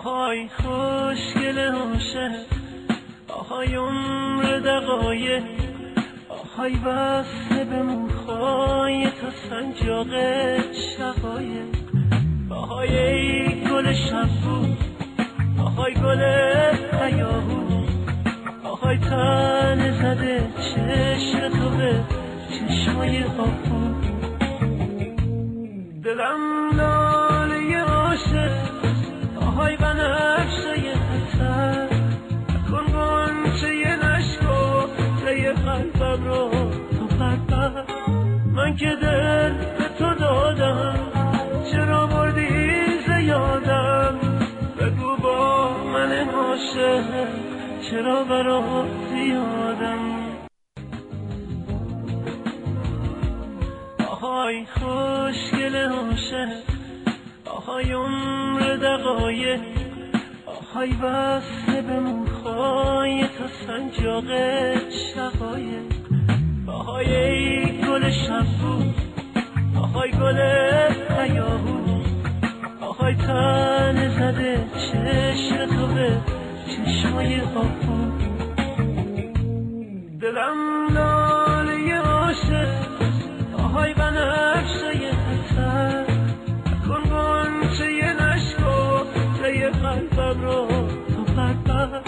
آهای خوشگل عاشق، آهای عمر دقایق، آهای بسته به موهای تا سنجاق شقایق، آهای ای گل شبو، آهای گل هیاهو، آهای تن زده چشم تو به چشمای آهو. دلم لاله عاشق، آهای بنفشه خطر، کن گنچه نشکفته قلبم رو تو پرپر. من که دل به تو دادم، چرا بردی زیادم؟ بگو با من عاشق، چرا برات زیادم؟ آهای خوشگل عاشق، آهای عمر دقایق، آهای بسته به موهای تا سنجاق شقایق، آهای ای گل شبو، آهای گل هیاهو، آهای تن زده چشم تو به چشمای آهو. دلم لاله عاشق، آهای بنفشه خطر، کن گنچه نشکفته قلبم رو تو پرپر.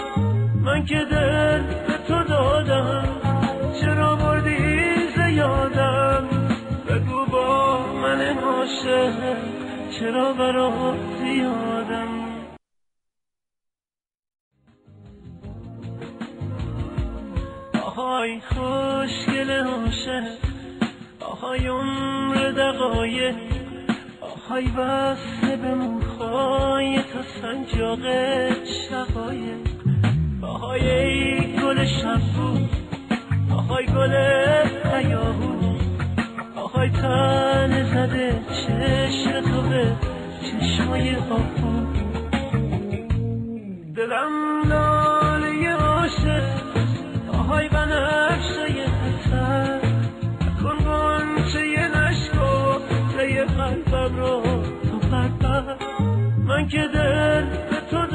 من که دل به تو دادم، چرا بردی زیادم؟ بگو با من عاشق، چرا برات زیادم؟ آهای خوشگل عاشق، آهای عمر دقایق، آهای بسته به موهای تا سنجاق شقایق، آهای ای گل شبو، آهای گل هیاهو، آهای تن زده چشم تو به چشمای آهو. دلم لاله عاشق، آهای بنفشه خطر، کن گنچه نشکفته قلبم رو تو پرپر. من که دل به تو